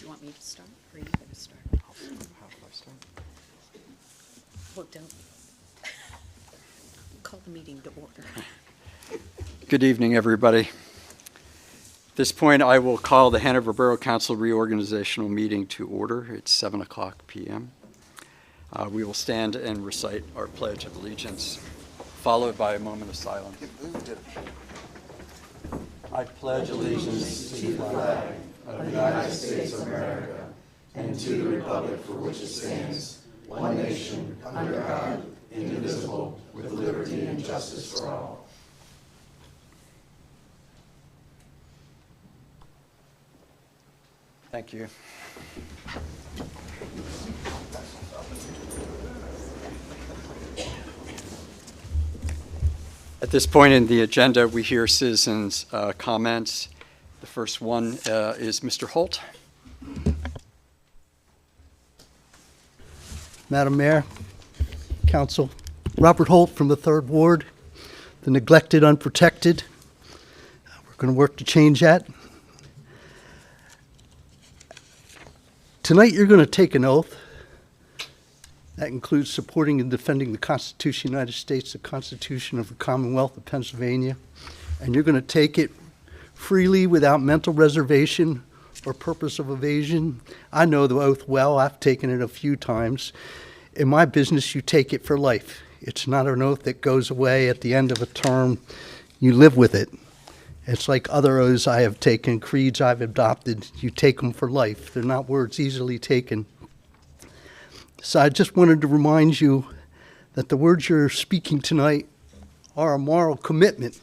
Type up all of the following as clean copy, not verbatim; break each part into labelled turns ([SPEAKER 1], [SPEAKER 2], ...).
[SPEAKER 1] Do you want me to start, or you going to start?
[SPEAKER 2] How do I start?
[SPEAKER 1] Well, don't. Call the meeting to order.
[SPEAKER 2] Good evening, everybody. At this point, I will call the Hanover Borough Council reorganizational meeting to order. It's 7 o'clock p.m. We will stand and recite our Pledge of Allegiance, followed by a moment of silence. I pledge allegiance to the flag of the United States of America and to the republic for which it stands, one nation, under God, indivisible, with liberty and justice for all. Thank you. At this point in the agenda, we hear citizens' comments. The first one is Mr. Holt.
[SPEAKER 3] Madam Mayor, Council, Robert Holt from the 3rd Ward, the neglected, unprotected. We're going to work to change that. Tonight you're going to take an oath. That includes supporting and defending the Constitution of the United States, the Constitution of the Commonwealth of Pennsylvania, and you're going to take it freely without mental reservation or purpose of evasion. I know the oath well. I've taken it a few times. In my business, you take it for life. It's not an oath that goes away at the end of a term. You live with it. It's like other oaths I have taken, creeds I've adopted. You take them for life. They're not words easily taken. So I just wanted to remind you that the words you're speaking tonight are a moral commitment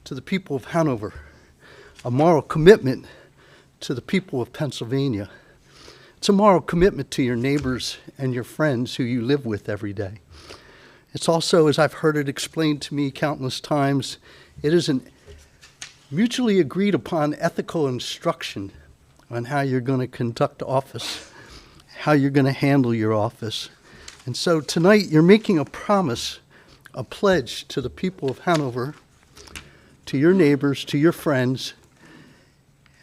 [SPEAKER 3] to the people of Hanover, a moral commitment to the people of Pennsylvania. It's a moral commitment to your neighbors and your friends who you live with every day. It's also, as I've heard it explained to me countless times, it is an mutually agreed upon ethical instruction on how you're going to conduct office, how you're going to handle your office. And so tonight you're making a promise, a pledge to the people of Hanover, to your neighbors, to your friends,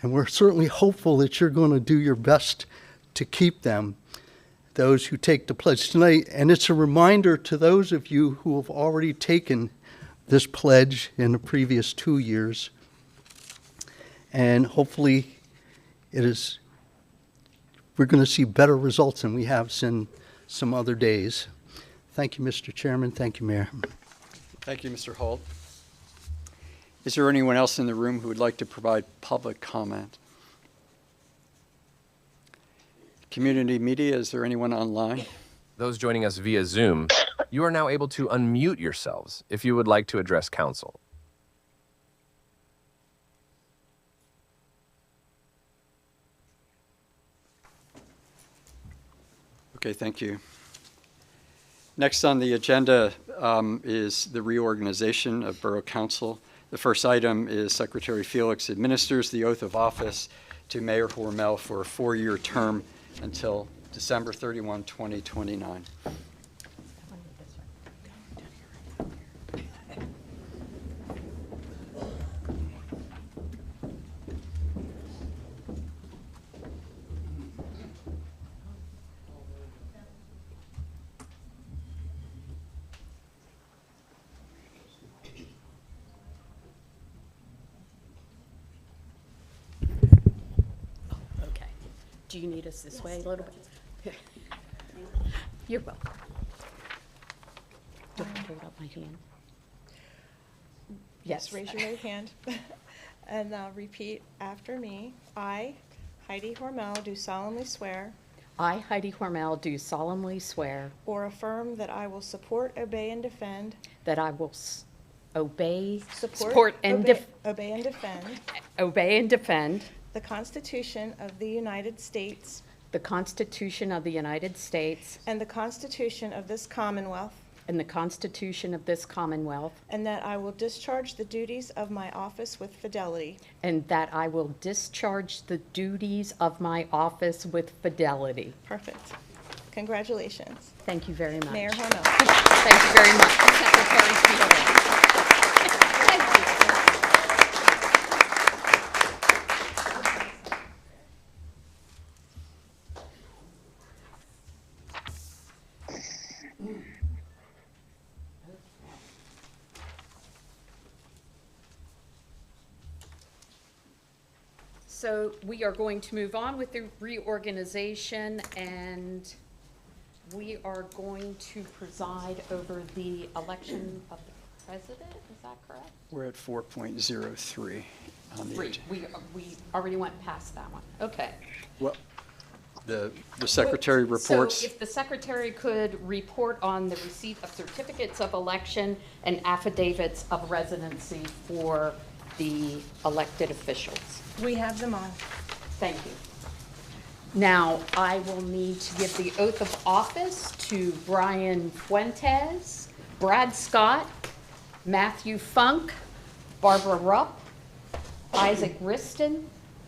[SPEAKER 3] and we're certainly hopeful that you're going to do your best to keep them, those who take the pledge tonight. And it's a reminder to those of you who have already taken this pledge in the previous 2 years. And hopefully we're going to see better results than we have in some other days. Thank you, Mr. Chairman. Thank you, Mayor.
[SPEAKER 2] Thank you, Mr. Holt. Is there anyone else in the room who would like to provide public comment? Community media, is there anyone online?
[SPEAKER 4] Those joining us via Zoom, you are now able to unmute yourselves if you would like to address council.
[SPEAKER 2] Okay, thank you. Next on the agenda is the reorganization of Borough Council. The first item is Secretary Felix administers the oath of office to Mayor Hormel for a 4-year term until December 31, 2029.
[SPEAKER 1] Do you need us this way a little bit? You're welcome. Do I hold up my hand?
[SPEAKER 5] Yes, raise your right hand and repeat after me. I, Heidi Hormel, do solemnly swear
[SPEAKER 1] I, Heidi Hormel, do solemnly swear
[SPEAKER 5] or affirm that I will support, obey, and defend
[SPEAKER 1] that I will obey and defend
[SPEAKER 5] the Constitution of the United States
[SPEAKER 1] the Constitution of the United States
[SPEAKER 5] and the Constitution of this Commonwealth,
[SPEAKER 1] and the Constitution of this Commonwealth,
[SPEAKER 5] and that I will discharge the duties of my office with fidelity.
[SPEAKER 1] and that I will discharge the duties of my office with fidelity.
[SPEAKER 5] Perfect. Congratulations.
[SPEAKER 1] Thank you very much.
[SPEAKER 5] Mayor Hormel.
[SPEAKER 1] Thank you very much, Secretary Felix. So we are going to move on with the reorganization, and we are going to preside over the election of the president, is that correct?
[SPEAKER 2] We're at 4.03 on the
[SPEAKER 1] Three,
[SPEAKER 2] agenda.
[SPEAKER 1] we already went past that one, okay.
[SPEAKER 2] Well, the secretary reports.
[SPEAKER 1] So if the secretary could report on the receipt of certificates of election and affidavits of residency for the elected officials.
[SPEAKER 5] We have them on.
[SPEAKER 1] Thank you. Now, I will need to give the oath of office to Brian Fuentes, Brad Scott, Matthew Funk, Barbara Rupp, Isaac Riston,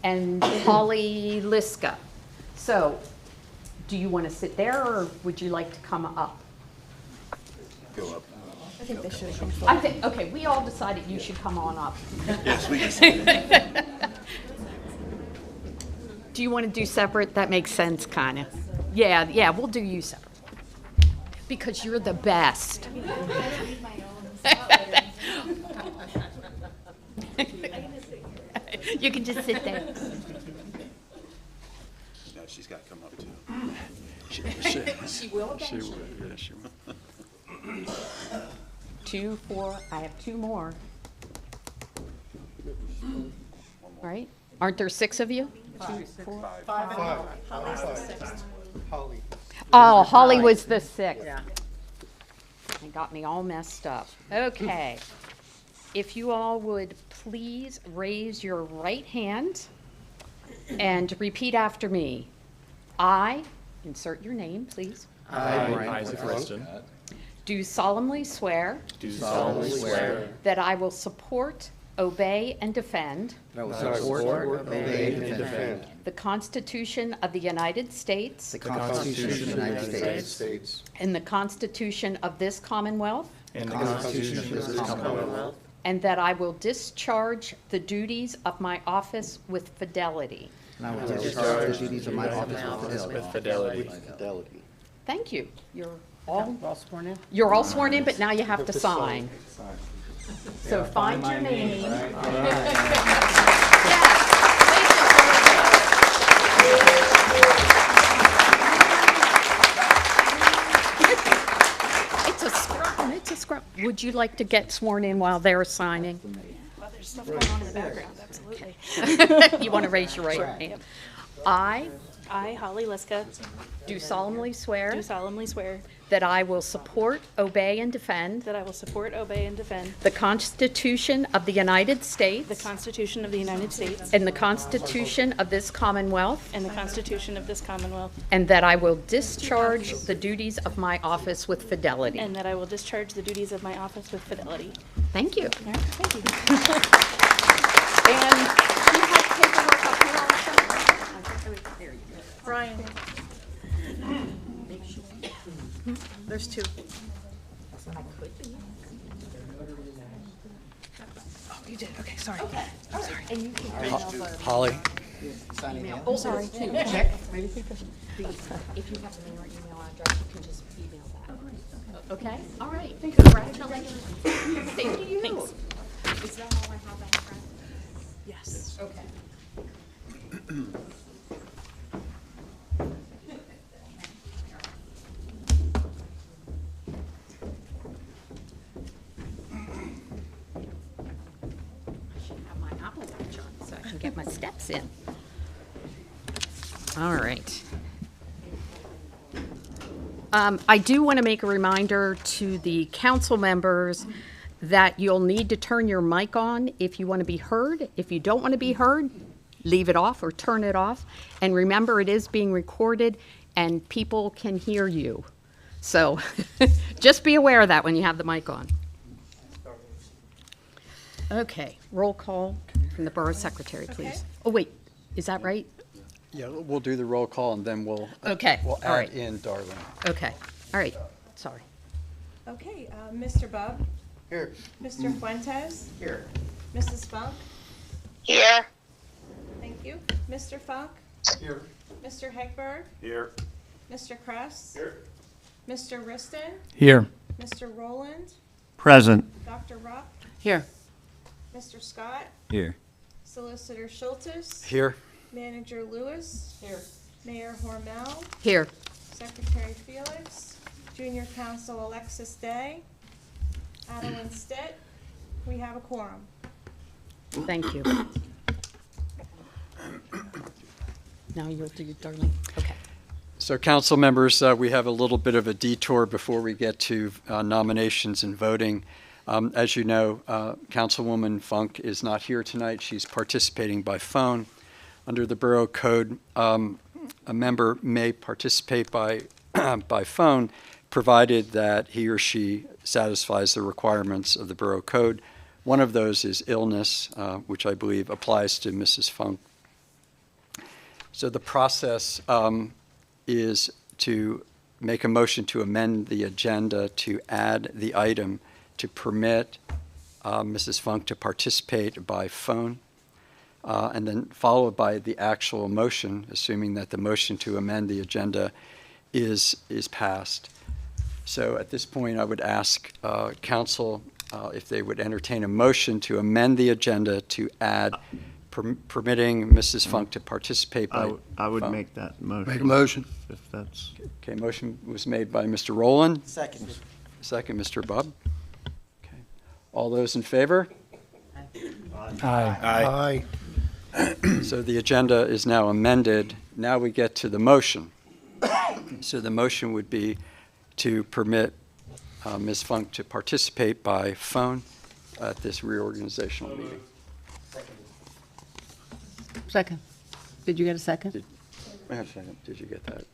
[SPEAKER 1] and Holly Liska. So, do you want to sit there, or would you like to come up?
[SPEAKER 6] Go up.
[SPEAKER 5] I think they should come
[SPEAKER 1] I think, okay, we all decided you should come on up.
[SPEAKER 6] Yes, we can.
[SPEAKER 1] Do you want to do separate? That makes sense, kind of. Yeah, we'll do you separate. Because you're the best. You can just sit there.
[SPEAKER 6] No, she's got to come up too.
[SPEAKER 1] She will
[SPEAKER 2] She
[SPEAKER 1] eventually.
[SPEAKER 2] would, yeah, she would.
[SPEAKER 1] 2, 4, I have 2 more. Right? Aren't there 6 of you? 2, 4. Oh, Holly was the 6th. Yeah. It got me all messed up. Okay. If you all would please raise your right hand and repeat after me. I, insert your name, please,
[SPEAKER 7] Isaac Riston.
[SPEAKER 1] do solemnly swear
[SPEAKER 7] Do solemnly swear
[SPEAKER 1] that I will support, obey, and defend
[SPEAKER 7] that I will support, obey, and defend
[SPEAKER 1] the Constitution of the United States
[SPEAKER 7] the Constitution of the United States
[SPEAKER 1] and the Constitution of this Commonwealth,
[SPEAKER 7] and the Constitution of this Commonwealth,
[SPEAKER 1] and that I will discharge the duties of my office with fidelity.
[SPEAKER 7] and I will discharge the duties of my office with fidelity.
[SPEAKER 6] Fidelity.
[SPEAKER 1] Thank you. You're all sworn in? You're all sworn in, but now you have to sign. So find your name. It's a scrum, it's a scrum. Would you like to get sworn in while they're signing?
[SPEAKER 5] Well, there's stuff going on in the background, absolutely.
[SPEAKER 1] You want to raise your right hand? I
[SPEAKER 8] I, Holly Liska,
[SPEAKER 1] do solemnly swear
[SPEAKER 8] do solemnly swear
[SPEAKER 1] that I will support, obey, and defend
[SPEAKER 8] that I will support, obey, and defend
[SPEAKER 1] the Constitution of the United
[SPEAKER 8] the
[SPEAKER 1] States
[SPEAKER 8] Constitution of the United States
[SPEAKER 1] and the Constitution of this Commonwealth,
[SPEAKER 8] and the Constitution of this Commonwealth,
[SPEAKER 1] and that I will discharge the duties of my office with fidelity.
[SPEAKER 8] and that I will discharge the duties of my office with fidelity.
[SPEAKER 1] Thank you.
[SPEAKER 8] All right, thank you.
[SPEAKER 1] And you have paperwork up here also? There you go.
[SPEAKER 5] Brian. There's 2.
[SPEAKER 1] I could be.
[SPEAKER 5] Oh, you did, okay, sorry.
[SPEAKER 1] And you can
[SPEAKER 2] Holly?
[SPEAKER 1] Oh, sorry. If you have a mail or email address, you can just email that. Okay? All right. Congratulations. Thank you. Thanks. Is that all I have, Fred?
[SPEAKER 5] Yes.
[SPEAKER 1] Okay. I should have my Apple Watch on so I can get my steps in. All right. I do want to make a reminder to the council members that you'll need to turn your mic on if you want to be heard. If you don't want to be heard, leave it off or turn it off. And remember, it is being recorded and people can hear you. So just be aware of that when you have the mic on. Okay, roll call from the Borough Secretary, please.
[SPEAKER 5] Okay.
[SPEAKER 1] Oh, wait, is that right?
[SPEAKER 2] Yeah, we'll do the roll call and then we'll
[SPEAKER 1] Okay,
[SPEAKER 2] we'll
[SPEAKER 1] all
[SPEAKER 2] add
[SPEAKER 1] right.
[SPEAKER 2] in Darlene.
[SPEAKER 1] Okay, all right, sorry.
[SPEAKER 5] Okay, Mr. Bub?
[SPEAKER 6] Here.
[SPEAKER 5] Mr. Fuentes?
[SPEAKER 6] Here.
[SPEAKER 5] Mrs. Funk?
[SPEAKER 9] Here.
[SPEAKER 5] Thank you. Mr. Funk?
[SPEAKER 6] Here.
[SPEAKER 5] Mr. Hegberg?
[SPEAKER 6] Here.
[SPEAKER 5] Mr. Kress?
[SPEAKER 6] Here.
[SPEAKER 5] Mr. Riston?
[SPEAKER 7] Here.
[SPEAKER 5] Mr. Rowland?
[SPEAKER 7] Present.
[SPEAKER 5] Dr. Rupp?
[SPEAKER 1] Here.
[SPEAKER 5] Mr. Scott?
[SPEAKER 7] Here.
[SPEAKER 5] Solicitor Schultes.
[SPEAKER 2] Here.
[SPEAKER 5] Manager Lewis. Here. Mayor Hormel.
[SPEAKER 1] Here.
[SPEAKER 5] Secretary Felix. Junior Counsel Alexis Day. Adeline Stitt. We have a quorum.
[SPEAKER 1] Thank you. Now you'll do, Darlene. Okay.
[SPEAKER 2] So council members, we have a little bit of a detour before we get to nominations and voting. As you know, Councilwoman Funk is not here tonight. She's participating by phone. Under the Borough Code, a member may participate by, by phone, provided that he or she satisfies the requirements of the Borough Code. One of those is illness, which I believe applies to Mrs. Funk. So the process is to make a motion to amend the agenda to add the item to permit Mrs. Funk to participate by phone, and then followed by the actual motion, assuming that the motion to amend the agenda is passed. So at this point, I would ask council if they would entertain a motion to amend the agenda to add permitting Mrs. Funk to participate by
[SPEAKER 6] I would
[SPEAKER 2] phone.
[SPEAKER 6] make that motion.
[SPEAKER 3] Make a motion.
[SPEAKER 6] If that's.
[SPEAKER 2] Okay, motion was made by Mr. Rowland.
[SPEAKER 7] Second.
[SPEAKER 2] Second, Mr. Bubb. Okay. All those in favor?
[SPEAKER 3] Aye.
[SPEAKER 2] So the agenda is now amended. Now we get to the motion. So the motion would be to permit Ms. Funk to participate by phone at this reorganizational meeting.
[SPEAKER 1] Second. Did you get a second?
[SPEAKER 2] Did you get that? Dora?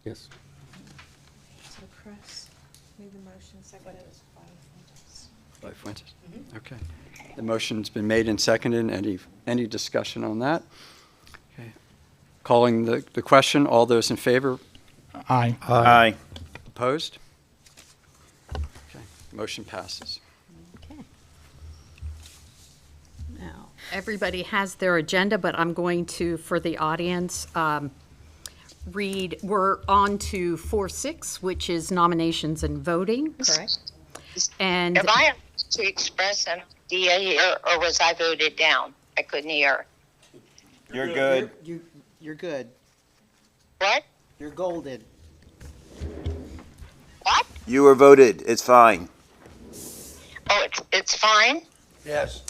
[SPEAKER 3] Yes.
[SPEAKER 5] So Chris made the motion, seconded by Fuentes.
[SPEAKER 2] By Fuentes? Okay. The motion's been made and seconded. Any discussion on that? Okay. Calling the question, all those in favor?
[SPEAKER 7] Aye.
[SPEAKER 6] Aye.
[SPEAKER 2] Opposed? Okay. Motion passes.
[SPEAKER 1] Okay. Now, everybody has their agenda, but I'm going to, for the audience, read, we're on to 4.6, which is nominations and voting, correct? And
[SPEAKER 9] Am I to express an idea here, or was I voted down? I couldn't hear.
[SPEAKER 6] You're good.
[SPEAKER 7] You're good.
[SPEAKER 9] What?
[SPEAKER 7] You're golden.
[SPEAKER 9] What?
[SPEAKER 6] You were voted. It's fine.
[SPEAKER 9] Oh, it's fine?
[SPEAKER 6] Yes.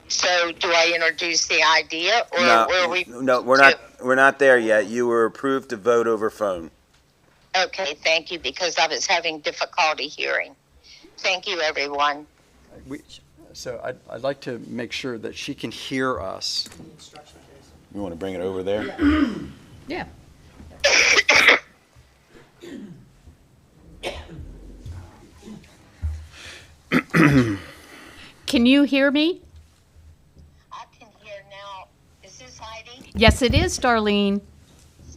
[SPEAKER 9] So do I introduce the idea, or were we?
[SPEAKER 6] No, we're not there yet. You were approved to vote over phone.
[SPEAKER 9] Okay, thank you, because I was having difficulty hearing. Thank you, everyone.
[SPEAKER 2] So I'd like to make sure that she can hear us.
[SPEAKER 6] You want to bring it over there?
[SPEAKER 1] yeah. Can you hear me?
[SPEAKER 9] I can hear now. Is this Heidi?
[SPEAKER 1] Yes, it is, Darlene.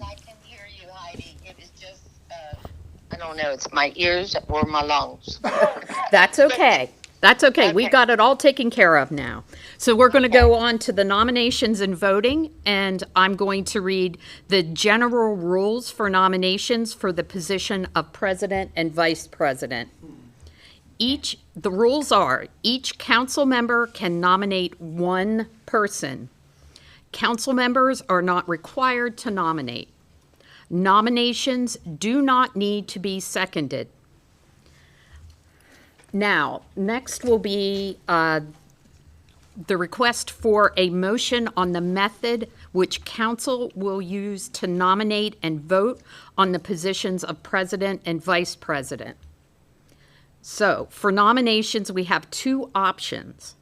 [SPEAKER 9] I can hear you, Heidi. It was just, I don't know, it's my ears or my lungs.
[SPEAKER 1] That's okay. That's okay. We
[SPEAKER 9] Okay.
[SPEAKER 1] got it all taken care of now. So we're going to go on to the nominations and voting, and I'm going to read the general rules for nominations for the position of president and vice president. The rules are, each council member can nominate one person. Council members are not required to nominate. Nominations do not need to be seconded. Now, next will be the request for a motion on the method which council will use to nominate and vote on the positions of president and vice president. So, for nominations, we have two options.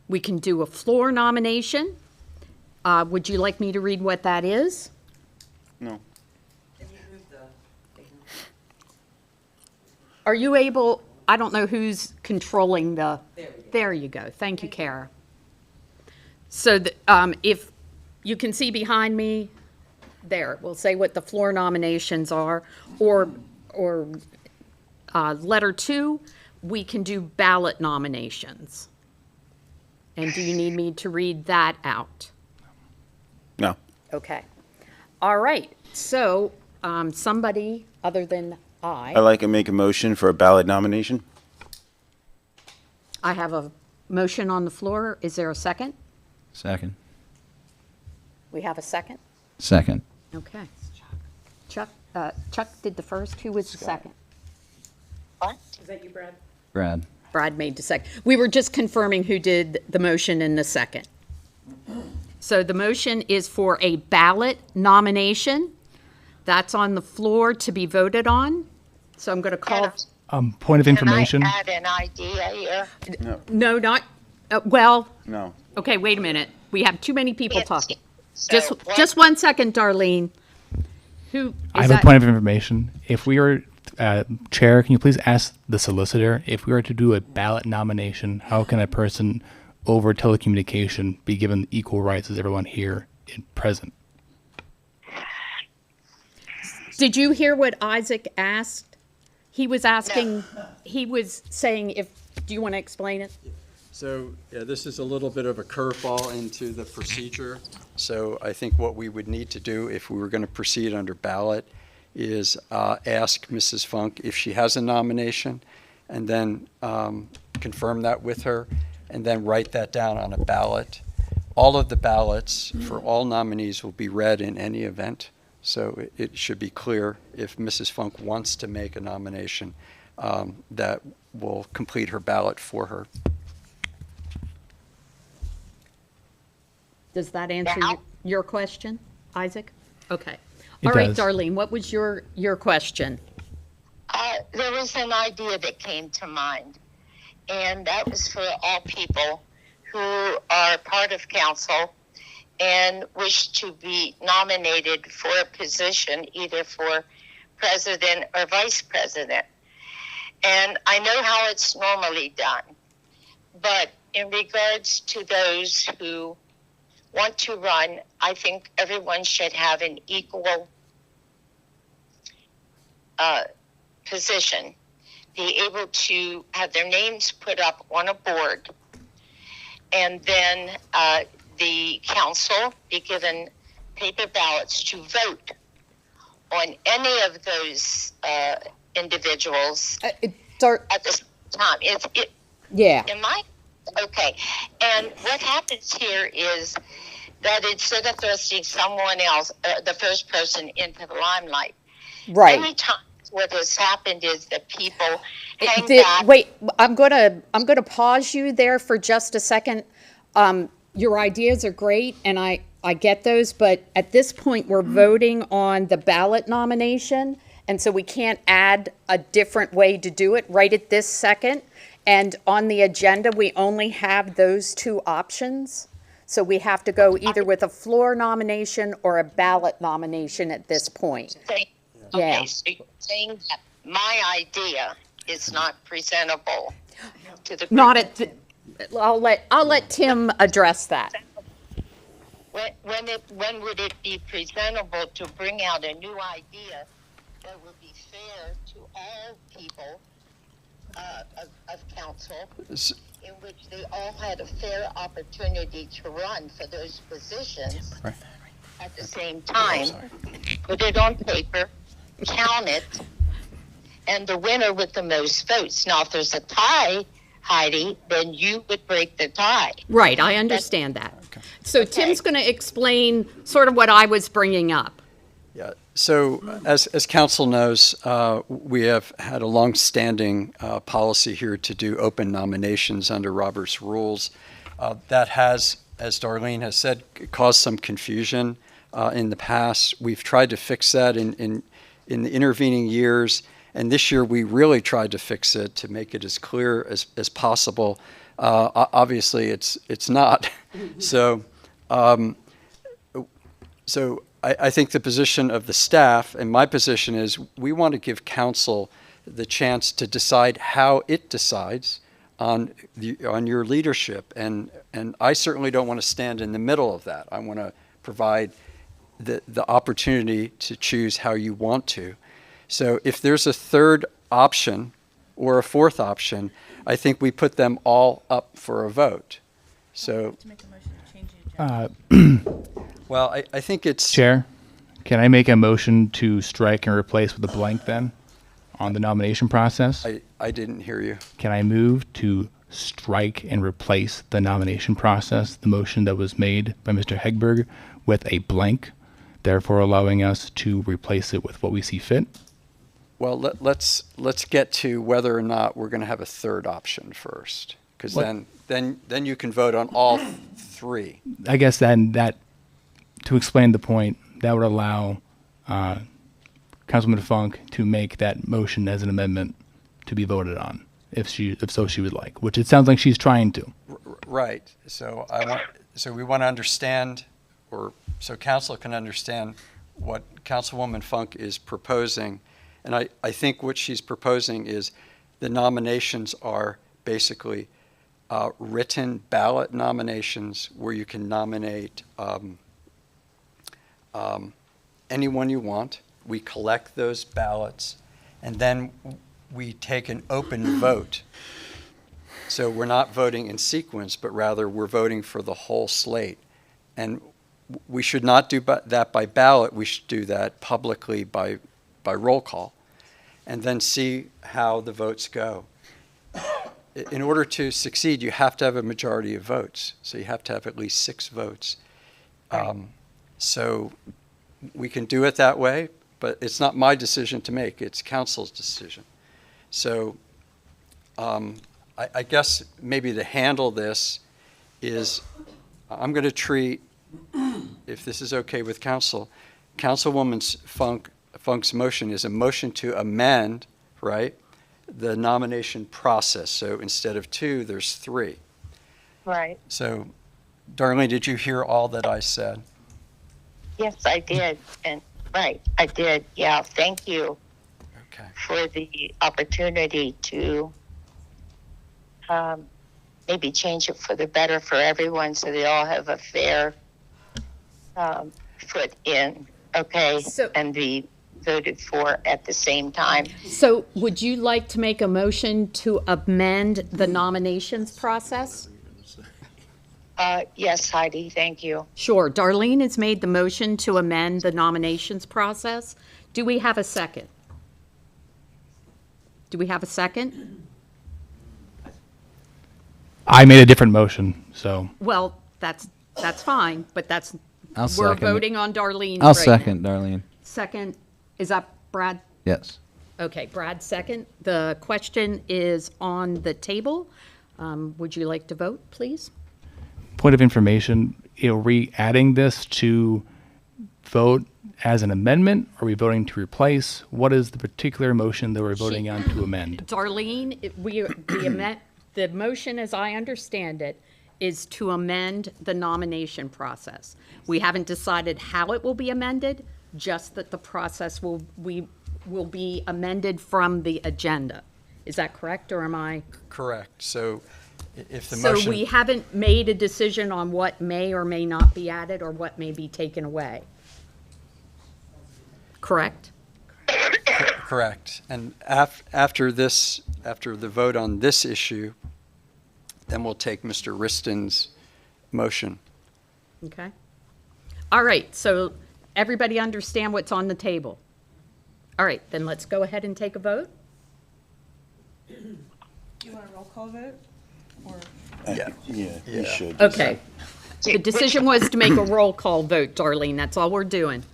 [SPEAKER 1] We can do a floor nomination. Would you like me to read what that is?
[SPEAKER 6] No.
[SPEAKER 1] Are you able, I don't know who's controlling the, there you go. Thank you, Kara. So if you can see behind me, there, we'll say what the floor nominations are, or letter 2, we can do ballot nominations. And do you need me to read that out?
[SPEAKER 6] No.
[SPEAKER 1] Okay. All right. So somebody other than
[SPEAKER 6] I'd like to make a motion for a ballot nomination.
[SPEAKER 1] I have a motion on the floor. Is there a second?
[SPEAKER 10] Second.
[SPEAKER 1] We have a second?
[SPEAKER 10] Second.
[SPEAKER 1] Okay. Chuck did the first. Who was the second?
[SPEAKER 9] What?
[SPEAKER 10] Brad.
[SPEAKER 1] Brad made the second. We were just confirming who did the motion in the second. So the motion is for a ballot nomination. That's on the floor to be voted on. So I'm going to call.
[SPEAKER 11] Point of information.
[SPEAKER 9] Can I add an idea here?
[SPEAKER 1] No, not, well,
[SPEAKER 6] No.
[SPEAKER 1] okay, wait a minute. We have too many people
[SPEAKER 9] Yes.
[SPEAKER 1] talking.
[SPEAKER 9] So what-
[SPEAKER 1] Just 1 second, Darlene. Who
[SPEAKER 11] I
[SPEAKER 1] is
[SPEAKER 11] have
[SPEAKER 1] that?
[SPEAKER 11] a point of information. If we were, Chair, can you please ask the solicitor, if we were to do a ballot nomination, how can a person over telecommunication be given equal rights as everyone here present?
[SPEAKER 1] Did you hear what Isaac asked? He was asking, he was saying do you want to explain it?
[SPEAKER 2] So, yeah, this is a little bit of a curveball into the procedure. So I think what we would need to do if we were going to proceed under ballot is ask Mrs. Funk if she has a nomination, and then confirm that with her, and then write that down on a ballot. All of the ballots for all nominees will be read in any event. So it should be clear if Mrs. Funk wants to make a nomination, that will complete her ballot for her.
[SPEAKER 1] Does that answer your question, Isaac? Okay.
[SPEAKER 11] It
[SPEAKER 1] All right,
[SPEAKER 11] does.
[SPEAKER 1] Darlene, what was your question?
[SPEAKER 9] There was an idea that came to mind, and that was for all people who are part of council and wish to be nominated for a position, either for president or vice president. And I know how it's normally done, but in regards to those who want to run, I think everyone should have an equal position, be able to have their names put up on a board, and then the council be given paper ballots to vote on any of those individuals at the same time.
[SPEAKER 1] Yeah.
[SPEAKER 9] Am I? Okay. And what happens here is that instead of thrusting someone else, the first person into the limelight,
[SPEAKER 1] Right.
[SPEAKER 9] many times what has happened is that people hang back.
[SPEAKER 1] Wait, I'm gonna pause you there for just a second. Your ideas are great, and I get those, but at this point, we're voting on the ballot nomination, and so we can't add a different way to do it right at this second. And on the agenda, we only have those two options. So we have to go either with a floor nomination or a ballot nomination at this point.
[SPEAKER 9] Okay,
[SPEAKER 1] Yeah.
[SPEAKER 9] so you're saying that my idea is not presentable to the group.
[SPEAKER 1] Not at, I'll let Tim address that.
[SPEAKER 9] When would it be presentable to bring out a new idea that would be fair to all people of council, in which they all had a fair opportunity to run for those positions at the same time? Put it on paper, count it, and the winner with the most votes. Now, if there's a tie, Heidi, then you would break the tie.
[SPEAKER 1] Right, I understand that. So Tim's going to explain sort of what I was bringing up.
[SPEAKER 2] Yeah, so as council knows, we have had a long-standing policy here to do open nominations under Robert's rules. That has, as Darlene has said, caused some confusion in the past. We've tried to fix that in the intervening years, and this year we really tried to fix it to make it as clear as possible. Obviously, it's not. So I think the position of the staff and my position is we want to give council the chance to decide how it decides on your leadership, and I certainly don't want to stand in the middle of that. I want to provide the opportunity to choose how you want to. So if there's a third option or a fourth option, I think we put them all up for a vote. So, well, I think it's...
[SPEAKER 11] Chair, can I make a motion to strike and replace with a blank then on the nomination process?
[SPEAKER 2] I didn't hear you.
[SPEAKER 11] Can I move to strike and replace the nomination process, the motion that was made by Mr. Hegberg, with a blank, therefore allowing us to replace it with what we see fit?
[SPEAKER 2] Well, let's get to whether or not we're going to have a third option first, because then you can vote on all three.
[SPEAKER 11] I guess then that, to explain the point, that would allow Councilman Funk to make that motion as an amendment to be voted on, if she would like, which it sounds like she's trying to.
[SPEAKER 2] Right. So we want to understand, or so council can understand what Councilwoman Funk is proposing. And I think what she's proposing is the nominations are basically written ballot nominations where you can nominate anyone you want. We collect those ballots, and then we take an open vote. So we're not voting in sequence, but rather we're voting for the whole slate. And we should not do that by ballot. We should do that publicly by roll call, and then see how the votes go. In order to succeed, you have to have a majority of votes. So you have to have at least 6 votes. So we can do it that way, but it's not my decision to make. It's council's decision. So I guess maybe to handle this is I'm going to treat, if this is okay with council, Councilwoman Funk's motion is a motion to amend, right, the nomination process. So instead of 2, there's 3.
[SPEAKER 9] Right.
[SPEAKER 2] So, Darlene, did you hear all that I said?
[SPEAKER 9] Yes, I did. And right, I did. Yeah, thank you for the opportunity to maybe change it for the better for everyone so they all have a fair foot in, and be voted for at the same time.
[SPEAKER 1] So would you like to make a motion to amend the nominations process?
[SPEAKER 9] Yes, Heidi, thank you.
[SPEAKER 1] Sure. Darlene has made the motion to amend the nominations process. Do we have a second? Do we have a second?
[SPEAKER 11] I made a different motion, so.
[SPEAKER 1] Well, that's fine, but
[SPEAKER 10] I'll
[SPEAKER 1] we're
[SPEAKER 10] second it.
[SPEAKER 1] voting on Darlene.
[SPEAKER 10] I'll
[SPEAKER 1] right
[SPEAKER 10] second,
[SPEAKER 1] now.
[SPEAKER 10] Darlene.
[SPEAKER 1] Second, is that Brad?
[SPEAKER 10] Yes.
[SPEAKER 1] Okay, Brad second. The question is on the table. Would you like to vote, please?
[SPEAKER 11] Point of information, are we adding this to vote as an amendment? Are we voting to replace? What is the particular motion that we're voting on to amend?
[SPEAKER 1] Darlene, the motion, as I understand it, is to amend the nomination process. We haven't decided how it will be amended, just that the process will be amended from the agenda. Is that correct, or am I?
[SPEAKER 2] Correct. So if the motion...
[SPEAKER 1] So we haven't made a decision on what may or may not be added or what may be taken away. Correct?
[SPEAKER 2] Correct. And after the vote on this issue, then we'll take Mr. Riston's motion.
[SPEAKER 1] Okay. All right, so everybody understand what's on the table? All right, then let's go ahead and take a vote.
[SPEAKER 5] You want a roll call vote? Or
[SPEAKER 2] Yeah,
[SPEAKER 6] you should.
[SPEAKER 1] Okay. The decision was to make a roll call vote, Darlene. That's all we're doing.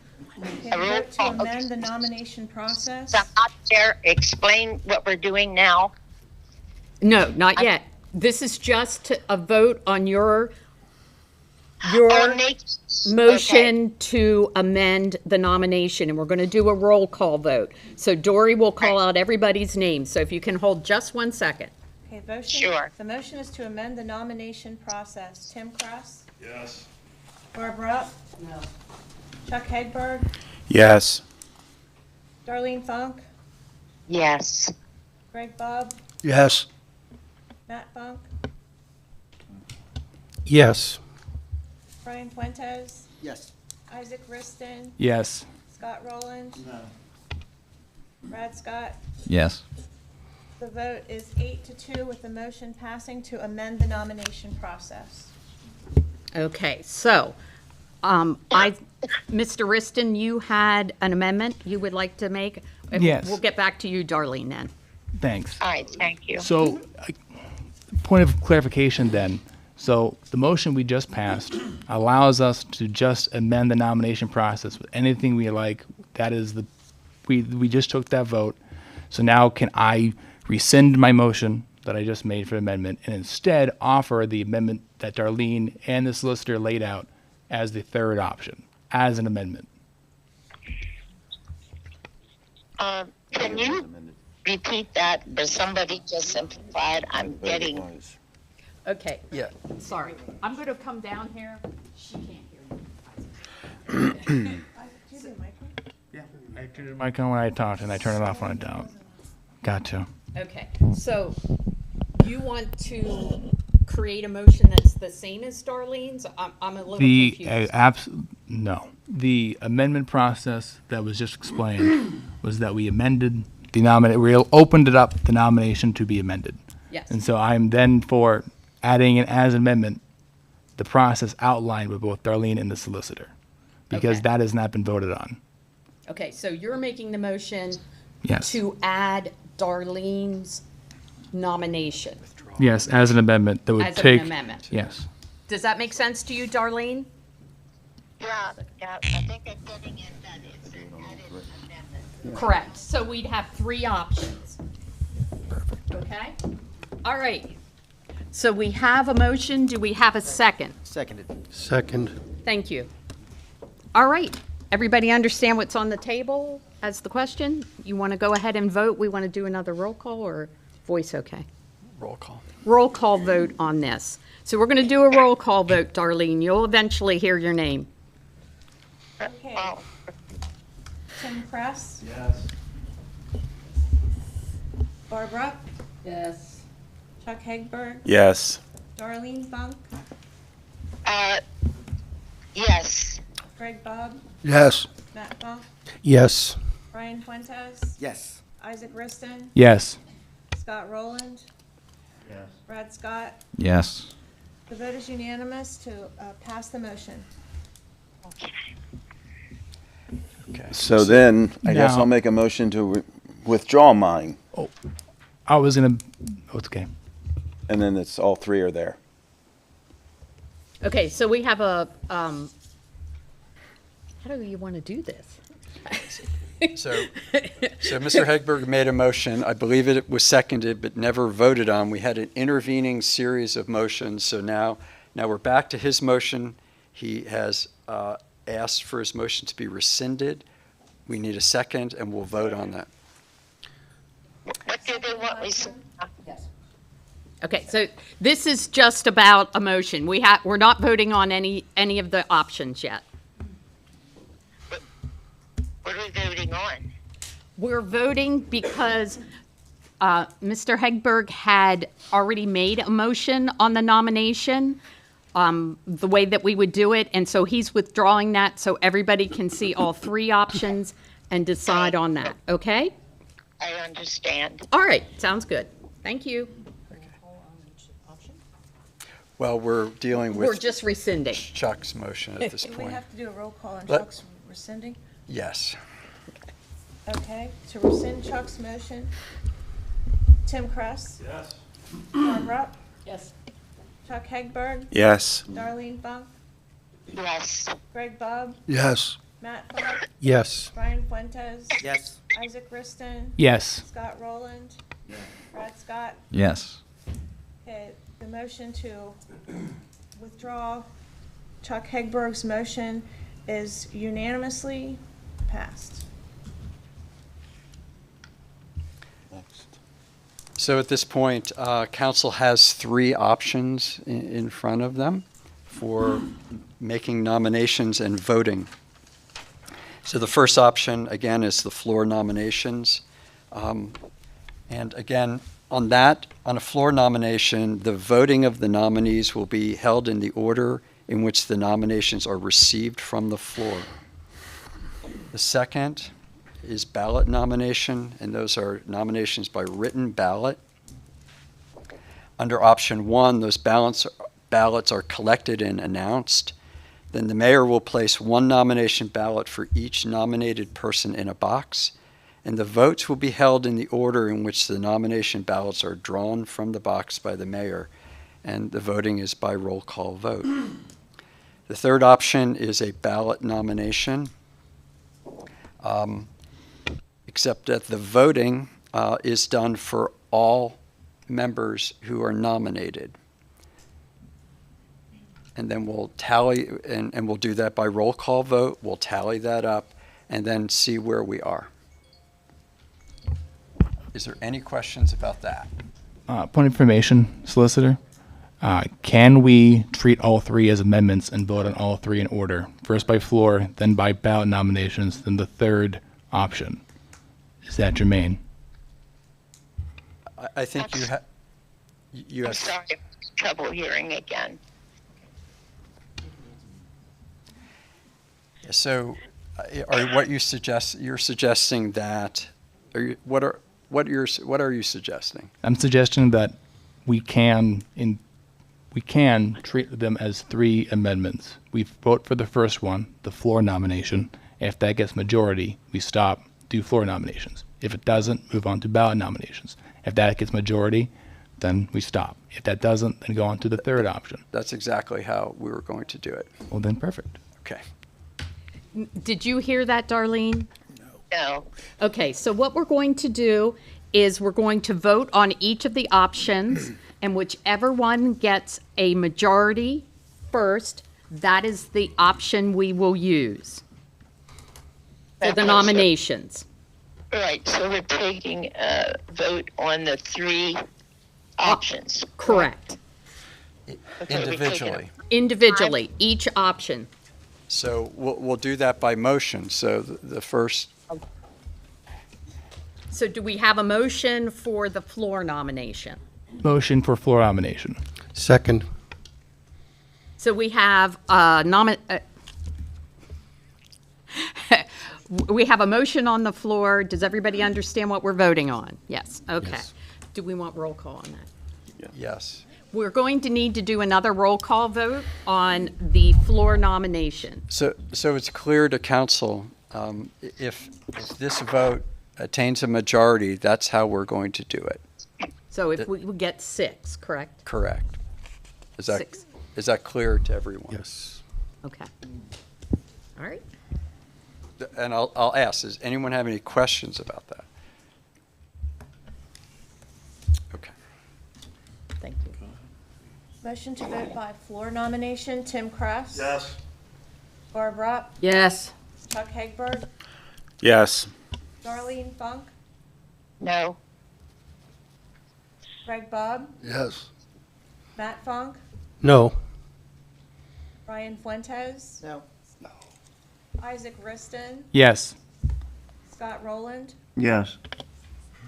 [SPEAKER 5] can you vote to amend the nomination process?
[SPEAKER 9] So I'm not there. Explain what we're doing now.
[SPEAKER 1] No, not yet. This is just a vote on your motion to amend the nomination, and we're going to do a roll call vote. So Dory will call out everybody's name. So if you can hold just 1 second.
[SPEAKER 5] Okay, motion.
[SPEAKER 9] Sure.
[SPEAKER 5] The motion is to amend the nomination process. Tim Cross?
[SPEAKER 7] Yes.
[SPEAKER 5] Barbara? No. Chuck Hegberg?
[SPEAKER 6] Yes.
[SPEAKER 5] Darlene Funk?
[SPEAKER 9] Yes.
[SPEAKER 5] Greg Bob?
[SPEAKER 3] Yes.
[SPEAKER 5] Matt Funk?
[SPEAKER 3] Yes.
[SPEAKER 5] Brian Fuentes?
[SPEAKER 3] Yes.
[SPEAKER 5] Isaac Riston?
[SPEAKER 11] Yes.
[SPEAKER 5] Scott Rowland? No. Brad Scott?
[SPEAKER 10] Yes.
[SPEAKER 5] The vote is 8-2 with the motion passing to amend the nomination process.
[SPEAKER 1] Okay, so, Mr. Riston, you had an amendment you would like to make?
[SPEAKER 11] Yes.
[SPEAKER 1] We'll get back to you, Darlene, then.
[SPEAKER 11] Thanks.
[SPEAKER 9] All right, thank you.
[SPEAKER 11] So point of clarification then. So the motion we just passed allows us to just amend the nomination process with anything we like. That is we just took that vote. So now can I rescind my motion that I just made for amendment and instead offer the amendment that Darlene and the solicitor laid out as the third option, as an amendment?
[SPEAKER 9] Can you repeat that? There's somebody just simplified. I'm getting.
[SPEAKER 1] Okay.
[SPEAKER 2] Yeah.
[SPEAKER 1] Sorry. I'm going to come down here. She can't hear you.
[SPEAKER 11] Yeah. I turned the mic on when I talked and I turn it off when I don't. Got to.
[SPEAKER 1] Okay, so you want to create a motion that's the same as Darlene's? I'm a little confused.
[SPEAKER 11] No. The amendment process that was just explained was that we amended we opened it up, the nomination to be amended.
[SPEAKER 1] Yes.
[SPEAKER 11] And so I'm then for adding it as an amendment, the process outlined with both Darlene and the solicitor, because
[SPEAKER 1] Okay.
[SPEAKER 11] that has not been voted on.
[SPEAKER 1] Okay, so you're making the motion
[SPEAKER 11] Yes.
[SPEAKER 1] to add Darlene's nomination.
[SPEAKER 11] Yes, as an amendment that would
[SPEAKER 1] As an
[SPEAKER 11] take.
[SPEAKER 1] amendment.
[SPEAKER 11] Yes.
[SPEAKER 1] Does that make sense to you, Darlene?
[SPEAKER 9] Yeah, I think I'm getting it that it's an added amendment.
[SPEAKER 1] Correct. So we'd have three options. Okay? All right. So we have a motion. Do we have a second?
[SPEAKER 7] Seconded.
[SPEAKER 3] Second.
[SPEAKER 1] Thank you. All right. Everybody understand what's on the table as the question? You want to go ahead and vote? We want to do another roll call or voice okay?
[SPEAKER 2] Roll call.
[SPEAKER 1] Roll call vote on this. So we're going to do a roll call vote, Darlene. You'll eventually hear your name.
[SPEAKER 5] Okay.
[SPEAKER 9] Oh,
[SPEAKER 5] Tim Kress,
[SPEAKER 7] Yes.
[SPEAKER 5] Barbara,
[SPEAKER 1] Yes.
[SPEAKER 5] Chuck Hegberg,
[SPEAKER 6] Yes.
[SPEAKER 5] Darlene Funk,
[SPEAKER 9] yes.
[SPEAKER 5] Greg Bob,
[SPEAKER 3] Yes.
[SPEAKER 5] Matt Funk,
[SPEAKER 3] Yes.
[SPEAKER 5] Brian Fuentes,
[SPEAKER 7] Yes.
[SPEAKER 5] Isaac Riston,
[SPEAKER 11] Yes.
[SPEAKER 5] Scott Rowland,
[SPEAKER 7] Yes.
[SPEAKER 5] Brad Scott.
[SPEAKER 10] Yes.
[SPEAKER 5] The vote is unanimous to pass the motion.
[SPEAKER 2] Okay.
[SPEAKER 6] So then, I guess
[SPEAKER 11] Now-
[SPEAKER 6] I'll make a motion to withdraw mine,
[SPEAKER 11] I was going to. Oh, it's okay.
[SPEAKER 6] and then it's all three are there.
[SPEAKER 1] Okay, so we have a, how do you want to do this?
[SPEAKER 2] So Mr. Hegberg made a motion. I believe it was seconded, but never voted on. We had an intervening series of motions. So now we're back to his motion. He has asked for his motion to be rescinded. We need a second, and we'll vote on that.
[SPEAKER 9] What do they want me to?
[SPEAKER 1] Okay, so this is just about a motion. We're not voting on any of the options yet.
[SPEAKER 9] What are we voting on?
[SPEAKER 1] We're voting because Mr. Hegberg had already made a motion on the nomination, the way that we would do it, and so he's withdrawing that so everybody can see all three options and decide on that, okay?
[SPEAKER 9] I understand.
[SPEAKER 1] All right, sounds good. Thank you.
[SPEAKER 2] Well, we're dealing
[SPEAKER 1] We're
[SPEAKER 2] with
[SPEAKER 1] just rescinding.
[SPEAKER 2] Chuck's motion at this
[SPEAKER 5] Do we
[SPEAKER 2] point.
[SPEAKER 5] have to do a roll call on
[SPEAKER 2] Let-
[SPEAKER 5] Chuck's rescinding?
[SPEAKER 2] Yes.
[SPEAKER 5] Okay, to rescind Chuck's motion, Tim Kress.
[SPEAKER 7] Yes.
[SPEAKER 5] Barbara,
[SPEAKER 1] Yes.
[SPEAKER 5] Chuck Hegberg,
[SPEAKER 6] Yes.
[SPEAKER 5] Darlene Funk,
[SPEAKER 9] Yes.
[SPEAKER 5] Greg Bob,
[SPEAKER 3] Yes.
[SPEAKER 5] Matt Funk,
[SPEAKER 3] Yes.
[SPEAKER 5] Brian Fuentes,
[SPEAKER 7] Yes.
[SPEAKER 5] Isaac Riston,
[SPEAKER 11] Yes.
[SPEAKER 5] Scott Rowland, Brad Scott.
[SPEAKER 10] Yes.
[SPEAKER 5] Okay, the motion to withdraw Chuck Hegberg's motion is unanimously passed.
[SPEAKER 2] So at this point, council has three options in front of them for making nominations and voting. So the first option, again, is the floor nominations. And again, on a floor nomination, the voting of the nominees will be held in the order in which the nominations are received from the floor. The second is ballot nomination, and those are nominations by written ballot. Under option one, those ballots are collected and announced. Then the mayor will place one nomination ballot for each nominated person in a box, and the votes will be held in the order in which the nomination ballots are drawn from the box by the mayor, and the voting is by roll call vote. The third option is a ballot nomination, except that the voting is done for all members who are nominated. And then we'll tally, and we'll do that by roll call vote. We'll tally that up and then see where we are. Is there any questions about that?
[SPEAKER 11] Point of information, solicitor. Can we treat all three as amendments and vote on all three in order? First by floor, then by ballot nominations, then the third option. Is that germane?
[SPEAKER 2] I think you have.
[SPEAKER 9] I'm sorry, trouble hearing again.
[SPEAKER 2] So, what you suggest? You're suggesting that. What are you suggesting?
[SPEAKER 11] I'm suggesting that we can treat them as three amendments. We vote for the first one, the floor nomination. If that gets majority, we stop, do floor nominations. If it doesn't, move on to ballot nominations. If that gets majority, then we stop. If that doesn't, then go on to the third option.
[SPEAKER 2] That's exactly how we were going to do it.
[SPEAKER 11] Well, then perfect.
[SPEAKER 2] Okay.
[SPEAKER 1] Did you hear that, Darlene?
[SPEAKER 9] No.
[SPEAKER 1] Okay, so what we're going to do is we're going to vote on each of the options, and whichever one gets a majority first, that is the option we will use for the
[SPEAKER 9] Okay,
[SPEAKER 1] nominations.
[SPEAKER 9] Right, so we're taking a vote on the three options.
[SPEAKER 1] Correct.
[SPEAKER 9] Okay, we're taking
[SPEAKER 2] Individually.
[SPEAKER 1] Individually, each option.
[SPEAKER 2] So we'll do that by motion. So the first.
[SPEAKER 1] So do we have a motion for the floor nomination?
[SPEAKER 11] Motion for floor nomination.
[SPEAKER 3] Second.
[SPEAKER 1] So we have we have a motion on the floor. Does everybody understand what we're voting on? Yes, okay.
[SPEAKER 3] Yes.
[SPEAKER 1] Do we want roll call on that?
[SPEAKER 2] Yes.
[SPEAKER 1] We're going to need to do another roll call vote on the floor nomination.
[SPEAKER 2] So it's clear to council, if this vote attains a majority, that's how we're going to do it.
[SPEAKER 1] So if we get 6, correct?
[SPEAKER 2] Correct. Is that
[SPEAKER 1] 6.
[SPEAKER 2] is that clear to everyone?
[SPEAKER 3] Yes.
[SPEAKER 1] Okay. All right.
[SPEAKER 2] And I'll ask, does anyone have any questions about that? Okay.
[SPEAKER 1] Thank you.
[SPEAKER 5] Motion to vote by floor nomination, Tim Kress.
[SPEAKER 7] Yes.
[SPEAKER 5] Barb Rupp,
[SPEAKER 1] Yes.
[SPEAKER 5] Chuck Hagberg,
[SPEAKER 6] Yes.
[SPEAKER 5] Darlene Funk,
[SPEAKER 9] No.
[SPEAKER 5] Greg Bob,
[SPEAKER 3] Yes.
[SPEAKER 5] Matt Funk,
[SPEAKER 3] No.
[SPEAKER 5] Brian Fuentes,
[SPEAKER 7] No.
[SPEAKER 5] Isaac Riston,
[SPEAKER 11] Yes.
[SPEAKER 5] Scott Rowland,
[SPEAKER 7] Yes.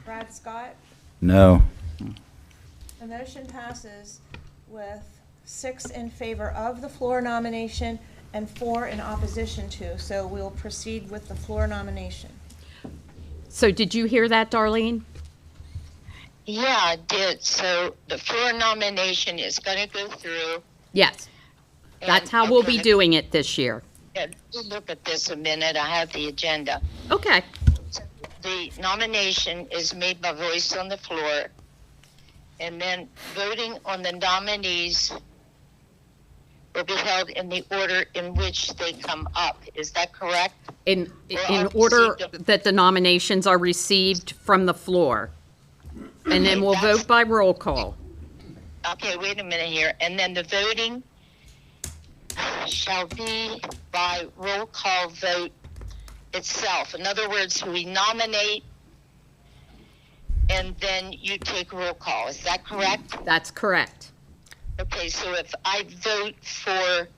[SPEAKER 5] Brad Scott.
[SPEAKER 10] No.
[SPEAKER 5] The motion passes with 6 in favor of the floor nomination and 4 in opposition to. So we'll proceed with the floor nomination.
[SPEAKER 1] So did you hear that, Darlene?
[SPEAKER 9] Yeah, I did. So the floor nomination is going to go through.
[SPEAKER 1] Yes. That's how we'll be doing it this year.
[SPEAKER 9] Yeah, look at this a minute. I have the agenda.
[SPEAKER 1] Okay.
[SPEAKER 9] The nomination is made by voice on the floor, and then voting on the nominees will be held in the order in which they come up. Is that correct?
[SPEAKER 1] In
[SPEAKER 9] I'll
[SPEAKER 1] order
[SPEAKER 9] receive them.
[SPEAKER 1] that the nominations are received from the floor. And then we'll vote by roll call.
[SPEAKER 9] Okay, wait a minute here. And then the voting shall be by roll call vote itself. In other words, we nominate and then you take roll call. Is that correct?
[SPEAKER 1] That's correct.
[SPEAKER 9] Okay, so if I vote for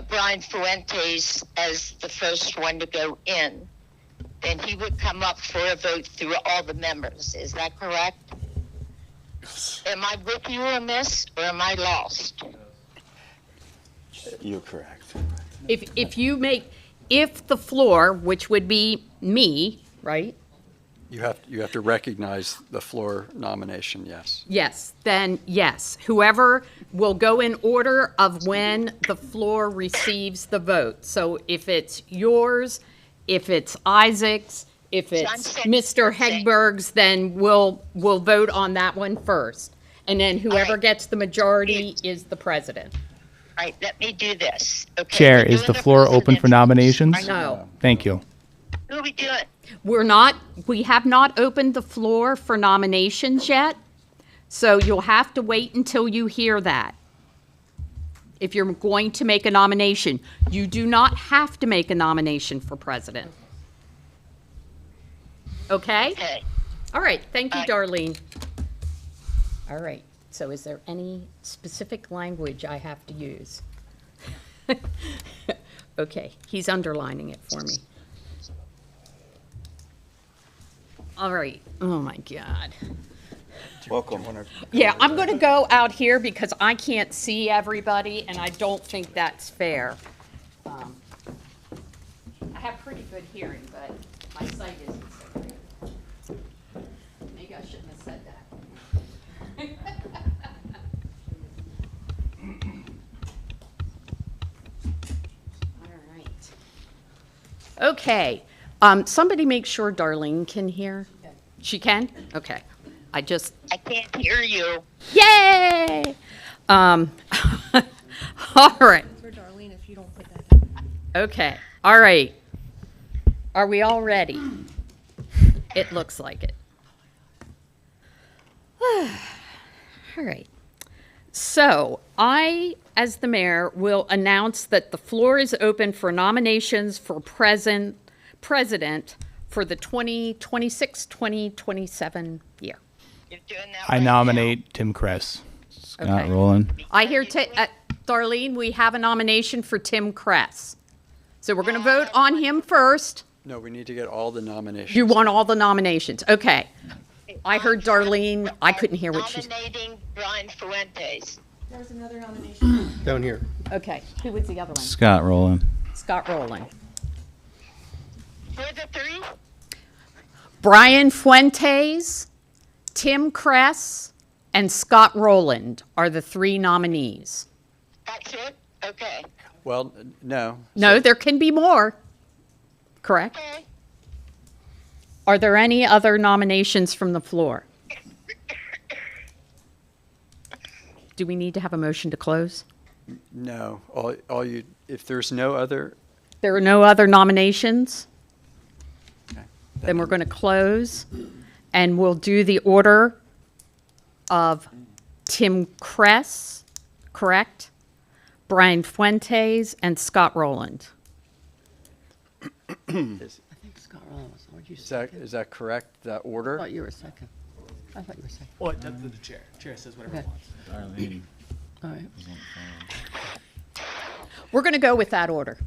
[SPEAKER 9] Brian Fuentes as the first one to go in, then he would come up for a vote through all the members. Is that correct? Am I with you on this, or am I lost?
[SPEAKER 6] You're correct.
[SPEAKER 1] If the floor, which would be me, right?
[SPEAKER 2] You have to recognize the floor nomination, yes.
[SPEAKER 1] Yes, then yes. Whoever will go in order of when the floor receives the vote. So if it's yours, if it's Isaac's, if
[SPEAKER 9] John
[SPEAKER 1] it's
[SPEAKER 9] said-
[SPEAKER 1] Mr. Hegberg's, then we'll vote on that one first. And then whoever
[SPEAKER 9] right.
[SPEAKER 1] gets the majority is the president.
[SPEAKER 9] All right, let me do this. Okay,
[SPEAKER 11] Chair,
[SPEAKER 9] we're
[SPEAKER 11] is
[SPEAKER 9] doing
[SPEAKER 11] the floor open for
[SPEAKER 9] presidential.
[SPEAKER 11] nominations?
[SPEAKER 9] I know.
[SPEAKER 1] No,
[SPEAKER 11] Thank you.
[SPEAKER 9] Who are we doing?
[SPEAKER 1] we have not opened the floor for nominations yet. So you'll have to wait until you hear that. If you're going to make a nomination, you do not have to make a nomination for president. Okay?
[SPEAKER 9] Okay.
[SPEAKER 1] All right, thank you,
[SPEAKER 9] Aye.
[SPEAKER 1] Darlene. All right, so is there any specific language I have to use? Okay, he's underlining it for me. All right, oh my God.
[SPEAKER 6] Welcome.
[SPEAKER 1] Yeah, I'm going to go out here because I can't see everybody, and I don't think that's fair. I have pretty good hearing, but my sight isn't so great. Maybe I shouldn't have said that. All right. Okay, somebody make sure Darlene can hear. She can? Okay. I
[SPEAKER 9] can't hear you.
[SPEAKER 1] Yay! All right.
[SPEAKER 5] For Darlene, if you don't put that down.
[SPEAKER 1] Okay. All right. Are we all ready? It looks like it. All right. So I, as the mayor, will announce that the floor is open for nominations for president for the 2026-2027 year.
[SPEAKER 9] You're doing that
[SPEAKER 11] I
[SPEAKER 9] right
[SPEAKER 11] nominate Tim Kress.
[SPEAKER 10] Scott
[SPEAKER 1] Okay.
[SPEAKER 10] Rowland.
[SPEAKER 1] I hear, Darlene, we have a nomination for Tim Kress. So we're going to vote on him first.
[SPEAKER 2] No, we need to get all the nominations.
[SPEAKER 1] You want all the nominations? Okay.
[SPEAKER 9] now.
[SPEAKER 1] I heard Darlene, I couldn't hear what she said.
[SPEAKER 9] Nominating Brian Fuentes.
[SPEAKER 5] There's another nomination.
[SPEAKER 3] Down here.
[SPEAKER 1] Okay, who was the other one?
[SPEAKER 10] Scott Rowland.
[SPEAKER 1] Scott Rowland.
[SPEAKER 9] Who are the three?
[SPEAKER 1] Brian Fuentes, Tim Kress, and Scott Rowland are the three nominees.
[SPEAKER 9] That's it? Okay.
[SPEAKER 2] Well, no.
[SPEAKER 1] No, there can be more. Correct?
[SPEAKER 9] Okay.
[SPEAKER 1] Are there any other nominations from the floor? Do we need to have a motion to close?
[SPEAKER 2] No. All you, if there's no other,
[SPEAKER 1] There are no other nominations?
[SPEAKER 2] okay.
[SPEAKER 1] Then we're going to close, and we'll do the order of Tim Kress, correct? Brian Fuentes, and Scott Rowland.
[SPEAKER 2] Is
[SPEAKER 12] I think Scott Rowland was, were you second?
[SPEAKER 2] is that correct, that order?
[SPEAKER 12] I thought you were second. I thought you were second.
[SPEAKER 11] Well, the chair. Chair says whatever
[SPEAKER 12] Okay.
[SPEAKER 11] he wants.
[SPEAKER 12] All right.
[SPEAKER 1] We're going to go with that order.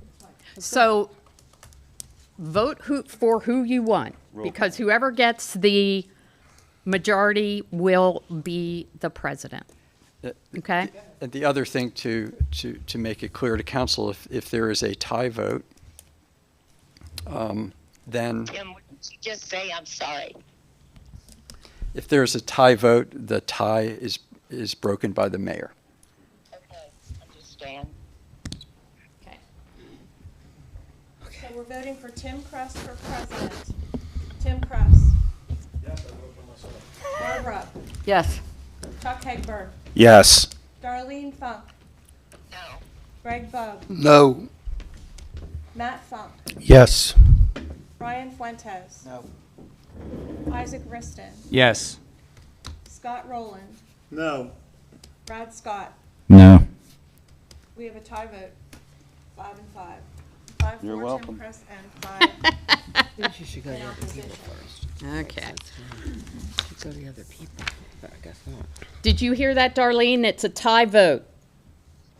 [SPEAKER 1] So vote for who you want, because whoever gets the majority will be the president. Okay?
[SPEAKER 2] And the other thing to make it clear to council, if there is a tie vote, then
[SPEAKER 9] Tim, would you just say I'm sorry?
[SPEAKER 2] if there is a tie vote, the tie is broken by the mayor.
[SPEAKER 9] Okay, understand.
[SPEAKER 1] Okay.
[SPEAKER 5] So we're voting for Tim Kress for president. Tim Kress. Yes, I vote for myself. Barbara.
[SPEAKER 1] Yes.
[SPEAKER 5] Chuck Hegberg.
[SPEAKER 6] Yes.
[SPEAKER 5] Darlene Funk.
[SPEAKER 9] No.
[SPEAKER 5] Greg Bug.
[SPEAKER 3] No.
[SPEAKER 5] Matt Funk.
[SPEAKER 3] Yes.
[SPEAKER 5] Brian Fuentes.
[SPEAKER 3] No.
[SPEAKER 5] Isaac Riston.
[SPEAKER 11] Yes.
[SPEAKER 5] Scott Rowland.
[SPEAKER 3] No.
[SPEAKER 5] Brad Scott.
[SPEAKER 10] No.
[SPEAKER 5] We have a tie vote, 5 and 5. 5
[SPEAKER 6] You're
[SPEAKER 5] for
[SPEAKER 6] welcome.
[SPEAKER 5] Tim Kress and 5
[SPEAKER 12] I think you should go to
[SPEAKER 5] in
[SPEAKER 12] the other people
[SPEAKER 5] opposition.
[SPEAKER 12] first.
[SPEAKER 1] Okay.
[SPEAKER 12] You should go to the other people, but I guess not.
[SPEAKER 1] Did you hear that, Darlene? It's a tie vote,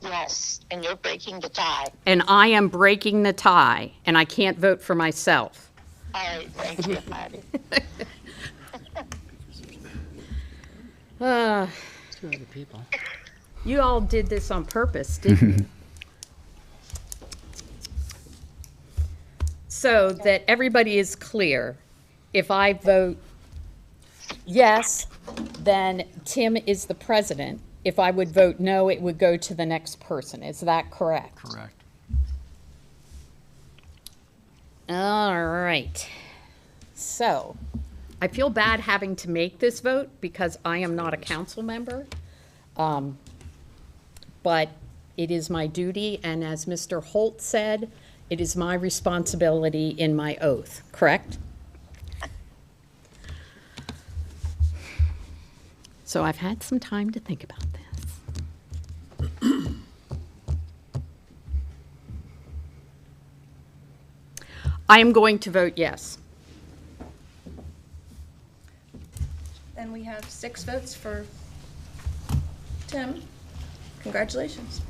[SPEAKER 9] Yes, and you're breaking the tie.
[SPEAKER 1] and I am breaking the tie, and I can't vote for myself.
[SPEAKER 9] All right, thank you, Patty.
[SPEAKER 12] Two other people.
[SPEAKER 1] You all did this on purpose, didn't you? So that everybody is clear, if I vote yes, then Tim is the president. If I would vote no, it would go to the next person. Is that correct?
[SPEAKER 2] Correct.
[SPEAKER 1] All right. So I feel bad having to make this vote because I am not a council member. But it is my duty, and as Mr. Holt said, it is my responsibility in my oath, correct? So I've had some time to think about this. I am going to vote yes.
[SPEAKER 5] And we have 6 votes for Tim. Congratulations.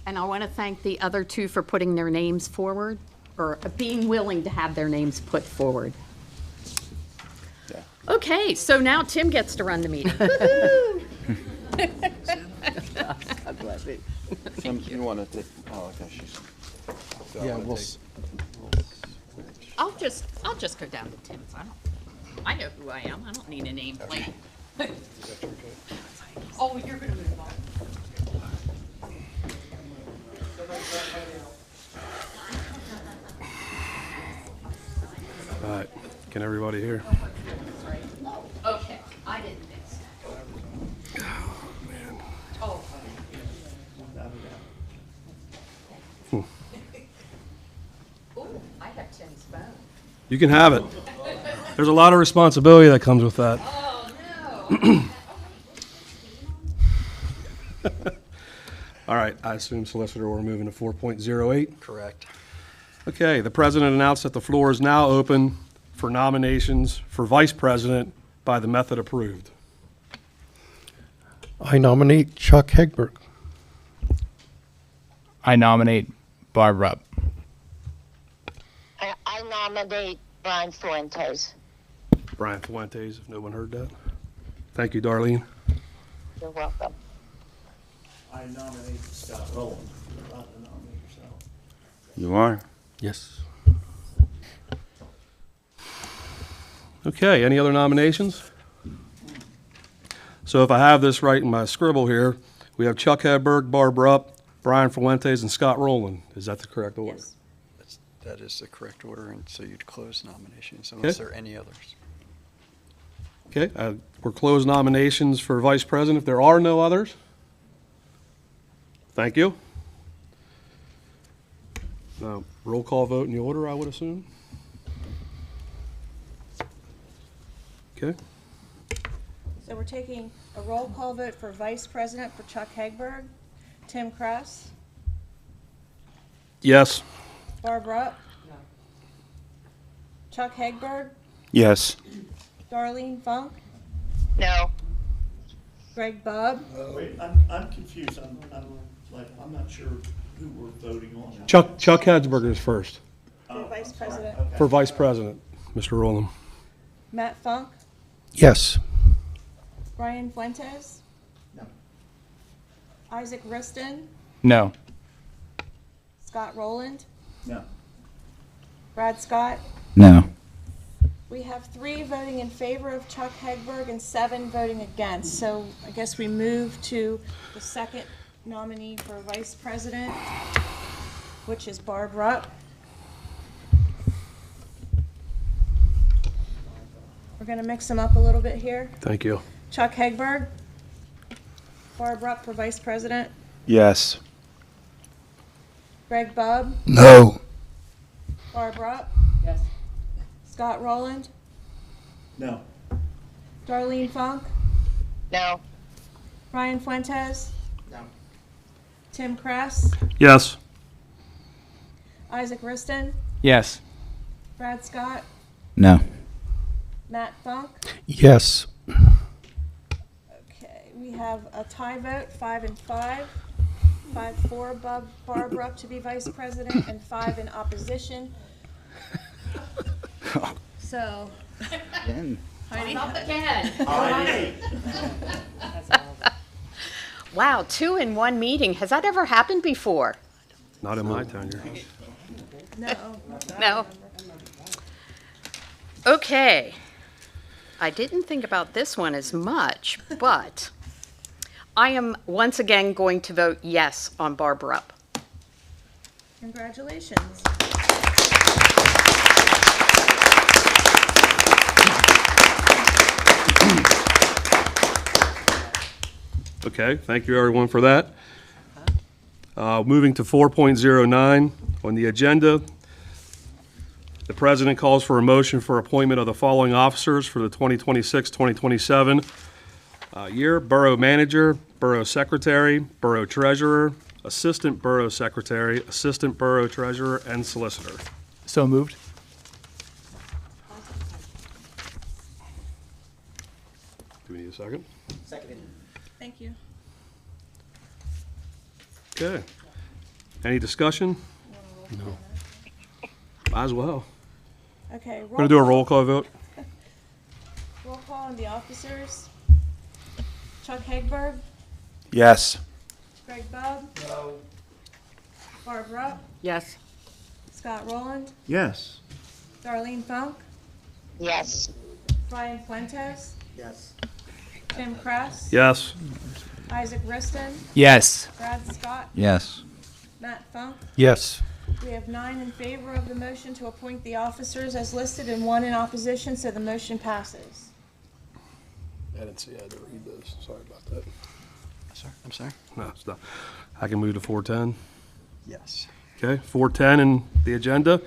[SPEAKER 1] And I want to thank the other 2 for putting their names forward, or being willing to have their names put forward. Okay, so now Tim gets to run the meeting.
[SPEAKER 7] You want to take, oh, okay, she's.
[SPEAKER 3] Yeah,
[SPEAKER 1] I'll just go down to Tim's. I know who I am. I don't need a nameplate. Oh, you're gonna move on.
[SPEAKER 13] All right, can everybody hear?
[SPEAKER 1] Okay, I didn't think so.
[SPEAKER 13] Oh, man.
[SPEAKER 1] Oh. Ooh, I have Tim's phone.
[SPEAKER 13] You can have it. There's a lot of responsibility that comes with that.
[SPEAKER 1] Oh, no.
[SPEAKER 13] All right, I assume solicitor, we're moving to 4.08.
[SPEAKER 2] Correct.
[SPEAKER 13] Okay, the president announced that the floor is now open for nominations for vice president by the method approved.
[SPEAKER 14] I nominate Chuck Hegberg.
[SPEAKER 11] I nominate Barb Rupp.
[SPEAKER 9] I nominate Brian Fuentes.
[SPEAKER 13] Brian Fuentes, if no one heard that. Thank you, Darlene.
[SPEAKER 9] You're welcome.
[SPEAKER 15] I nominate Scott Rowland. You're allowed to nominate yourself.
[SPEAKER 6] You are?
[SPEAKER 13] Yes. Okay, any other nominations? So if I have this right in my scribble here, we have Chuck Hedberg, Barb Rupp, Brian Fuentes, and Scott Rowland. Is that the correct order?
[SPEAKER 5] Yes.
[SPEAKER 2] That is the correct order, and so you'd close nominations unless there are any others.
[SPEAKER 13] Okay, we're closed nominations for vice president if there are no others. Thank you. Now, roll call vote in the order, I would assume. Okay.
[SPEAKER 5] So we're taking a roll call vote for vice president for Chuck Hegberg. Tim Kress.
[SPEAKER 13] Yes.
[SPEAKER 5] Barb Rupp. No. Chuck Hegberg.
[SPEAKER 6] Yes.
[SPEAKER 5] Darlene Funk.
[SPEAKER 9] No.
[SPEAKER 5] Greg Bubb.
[SPEAKER 15] Wait, I'm confused. I'm not sure who we're voting on.
[SPEAKER 13] Chuck Hedberg is first.
[SPEAKER 5] For vice president.
[SPEAKER 15] Okay.
[SPEAKER 13] For vice president, Mr. Rowland.
[SPEAKER 5] Matt Funk.
[SPEAKER 14] Yes.
[SPEAKER 5] Brian Fuentes.
[SPEAKER 15] No.
[SPEAKER 5] Isaac Riston.
[SPEAKER 11] No.
[SPEAKER 5] Scott Rowland.
[SPEAKER 15] No.
[SPEAKER 5] Brad Scott.
[SPEAKER 10] No.
[SPEAKER 5] We have 3 voting in favor of Chuck Hegberg and 7 voting against. So I guess we move to the second nominee for vice president, which is Barb Rupp. We're going to mix them up a little bit here.
[SPEAKER 13] Thank you.
[SPEAKER 5] Chuck Hegberg. Barb Rupp for vice president.
[SPEAKER 6] Yes.
[SPEAKER 5] Greg Bubb.
[SPEAKER 14] No.
[SPEAKER 5] Barb Rupp.
[SPEAKER 1] Yes.
[SPEAKER 5] Scott Rowland.
[SPEAKER 15] No.
[SPEAKER 5] Darlene Funk.
[SPEAKER 9] No.
[SPEAKER 5] Brian Fuentes.
[SPEAKER 15] No.
[SPEAKER 5] Tim Kress.
[SPEAKER 13] Yes.
[SPEAKER 5] Isaac Riston.
[SPEAKER 11] Yes.
[SPEAKER 5] Brad Scott.
[SPEAKER 10] No.
[SPEAKER 5] Matt Funk.
[SPEAKER 14] Yes.
[SPEAKER 5] Okay, we have a tie vote, 5 and 5. 5 for Barb Rupp to be vice president and 5 in opposition. So, Heidi?
[SPEAKER 1] Up again.
[SPEAKER 15] Aye.
[SPEAKER 1] Wow, 2 in 1 meeting. Has that ever happened before?
[SPEAKER 13] Not in my tenure.
[SPEAKER 5] No.
[SPEAKER 1] No. Okay. I didn't think about this one as much, but I am once again going to vote yes on Barb Rupp.
[SPEAKER 5] Congratulations.
[SPEAKER 13] Okay, thank you everyone for that. Moving to 4.09 on the agenda, the president calls for a motion for appointment of the following officers for the 2026-2027 year: Borough Manager, Borough Secretary, Borough Treasurer, Assistant Borough Secretary, Assistant Borough Treasurer, and Solicitor.
[SPEAKER 11] So moved.
[SPEAKER 13] Do we need a second?
[SPEAKER 5] Thank you.
[SPEAKER 13] Okay. Any discussion? No. Might as well.
[SPEAKER 5] Okay.
[SPEAKER 13] We're gonna do a roll call vote.
[SPEAKER 5] Roll call on the officers. Chuck Hegberg,
[SPEAKER 6] Yes.
[SPEAKER 5] Greg Bubb. No. Barb Rupp,
[SPEAKER 12] Yes.
[SPEAKER 5] Scott Rowland,
[SPEAKER 15] Yes.
[SPEAKER 5] Darlene Funk,
[SPEAKER 9] Yes.
[SPEAKER 5] Brian Fuentes,
[SPEAKER 15] Yes.
[SPEAKER 5] Tim Kress,
[SPEAKER 13] Yes.
[SPEAKER 5] Isaac Riston,
[SPEAKER 11] Yes.
[SPEAKER 5] Brad Scott,
[SPEAKER 10] Yes.
[SPEAKER 5] Matt Funk.
[SPEAKER 14] Yes.
[SPEAKER 5] We have 9 in favor of the motion to appoint the officers as listed and 1 in opposition, so the motion passes.
[SPEAKER 13] I didn't see, I had to read this, sorry about that.
[SPEAKER 2] I'm sorry?
[SPEAKER 13] No, it's not. I can move to 410.
[SPEAKER 2] Yes.
[SPEAKER 13] Okay, 410 in the agenda.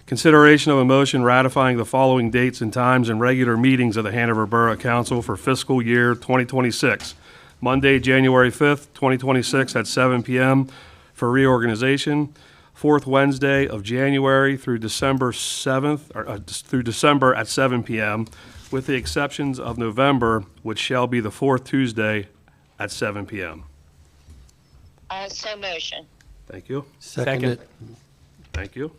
[SPEAKER 13] Consideration of a motion ratifying the following dates and times and regular meetings of the Hanover Borough Council for fiscal year 2026. Monday, January 5th, 2026 at 7 p.m. for reorganization. Fourth Wednesday of January through December 7th, through December at 7 p.m., with the exceptions of November, which shall be the fourth Tuesday at 7 p.m.
[SPEAKER 9] So motion.
[SPEAKER 13] Thank you.
[SPEAKER 14] Second it.
[SPEAKER 13] Thank you.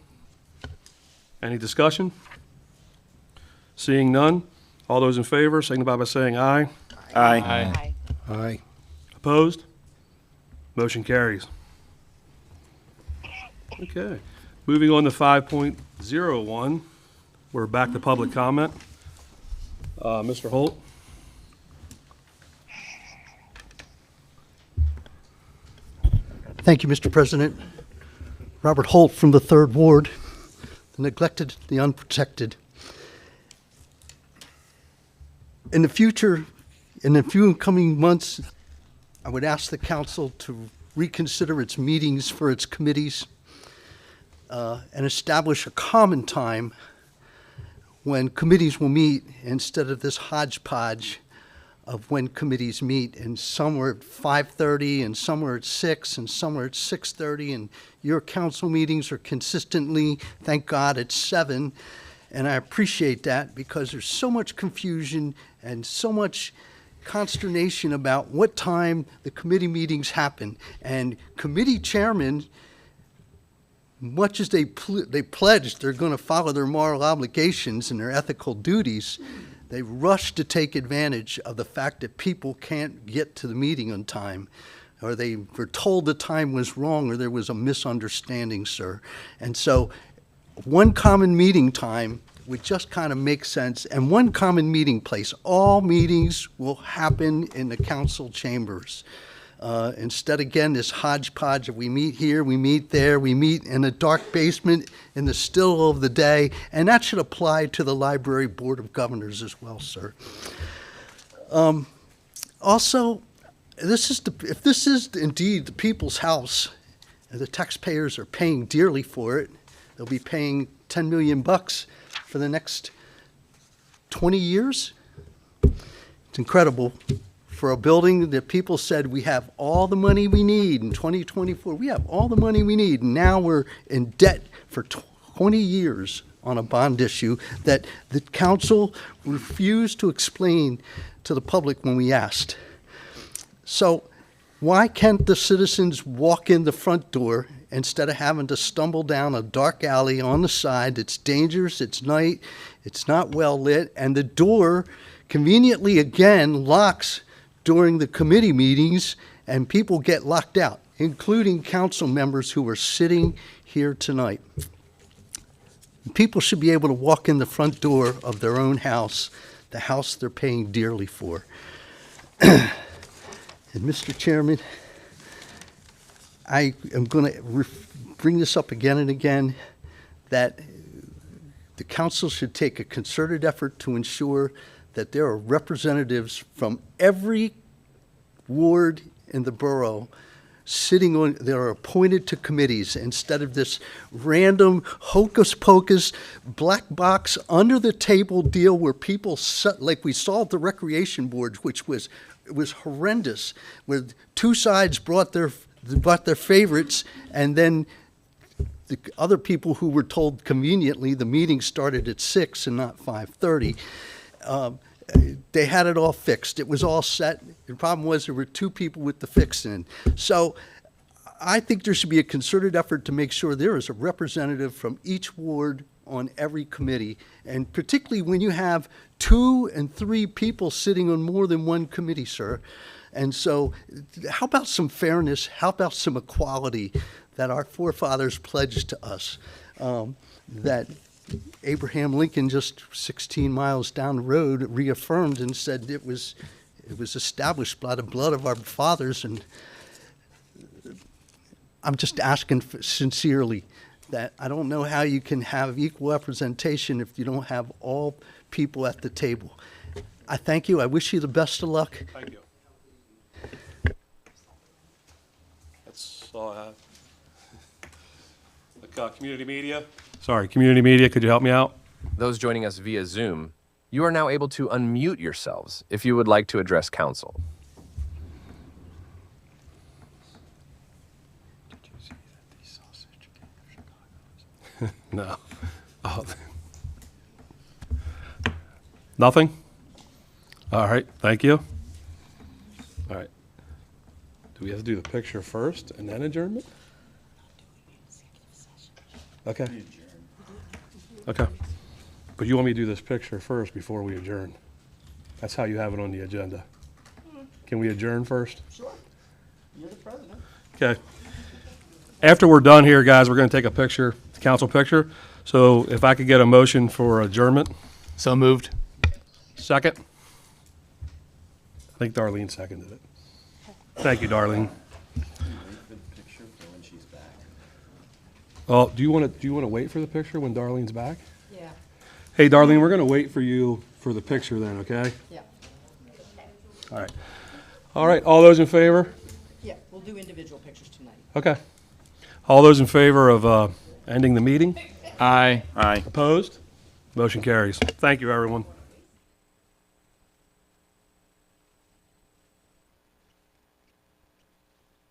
[SPEAKER 13] Any discussion? Seeing none, all those in favor signify by saying aye.
[SPEAKER 6] Aye.
[SPEAKER 9] Aye.
[SPEAKER 14] Aye.
[SPEAKER 13] Opposed? Motion carries. Okay, moving on to 5.01, we're back to public comment. Mr. Holt?
[SPEAKER 3] Thank you, Mr. President. Robert Holt from the 3rd Ward, the neglected, the unprotected. In the future, in the few coming months, I would ask the council to reconsider its meetings for its committees and establish a common time when committees will meet instead of this hodgepodge of when committees meet, and some are at 5:30 and some are at 6 and some are at 6:30, and your council meetings are consistently, thank God, at 7. And I appreciate that because there's so much confusion and so much consternation about what time the committee meetings happen. And committee chairmen, much as they pledged they're going to follow their moral obligations and their ethical duties, they rush to take advantage of the fact that people can't get to the meeting on time, or they were told the time was wrong, or there was a misunderstanding, sir. And so one common meeting time would just kind of make sense, and one common meeting place. All meetings will happen in the council chambers. Instead, again, this hodgepodge of we meet here, we meet there, we meet in a dark basement in the still of the day, and that should apply to the Library Board of Governors as well, sir. Also, if this is indeed the people's house, and the taxpayers are paying dearly for it, they'll be paying $10 million for the next 20 years. It's incredible. For a building that people said we have all the money we need in 2024. We have all the money we need. And now we're in debt for 20 years on a bond issue that the council refused to explain to the public when we asked. So why can't the citizens walk in the front door instead of having to stumble down a dark alley on the side? It's dangerous, it's night, it's not well lit, and the door conveniently again locks during the committee meetings, and people get locked out, including council members who are sitting here tonight. People should be able to walk in the front door of their own house the house they're paying dearly for. And Mr. Chairman, I am going to bring this up again and again, that the council should take a concerted effort to ensure that there are representatives from every ward in the borough sitting on, that are appointed to committees, instead of this random hocus pocus black box under the table deal where people, like we saw at the recreation board, which was, it was horrendous, where two sides brought their favorites, and then the other people who were told conveniently the meeting started at 6 and not 5:30. They had it all fixed. It was all set. The problem was there were two people with the fix in. So I think there should be a concerted effort to make sure there is a representative from each ward on every committee, and particularly when you have 2 and 3 people sitting on more than one committee, sir. And so how about some fairness? How about some equality that our forefathers pledged to us, that Abraham Lincoln, just 16 miles down the road, reaffirmed and said it was established by the blood of our fathers. And I'm just asking sincerely that I don't know how you can have equal representation if you don't have all people at the table. I thank you. I wish you the best of luck.
[SPEAKER 13] Thank you. That's all I have. Community media. Sorry, community media, could you help me out?
[SPEAKER 4] Those joining us via Zoom, you are now able to unmute yourselves if you would like to address council.
[SPEAKER 13] No. Oh. Nothing? All right, thank you. All right. Do we have to do the picture first and then adjournment? Okay. Okay. But you want me to do this picture first before we adjourn? That's how you have it on the agenda. Can we adjourn first?
[SPEAKER 15] Sure. You're the president.
[SPEAKER 13] Okay. After we're done here, guys, we're going to take a picture, council picture. So if I could get a motion for adjournment.
[SPEAKER 11] So moved.
[SPEAKER 13] Second. I think Darlene seconded it. Thank you, Darlene. Oh, do you want to wait for the picture when Darlene's back?
[SPEAKER 1] Yeah.
[SPEAKER 13] Hey, Darlene, we're going to wait for you for the picture then, okay?
[SPEAKER 1] Yeah.
[SPEAKER 13] All right. All right, all those in favor?
[SPEAKER 1] Yeah, we'll do individual pictures tonight.
[SPEAKER 13] Okay. All those in favor of ending the meeting?
[SPEAKER 11] Aye.
[SPEAKER 6] Aye.
[SPEAKER 13] Opposed? Motion carries. Thank you, everyone.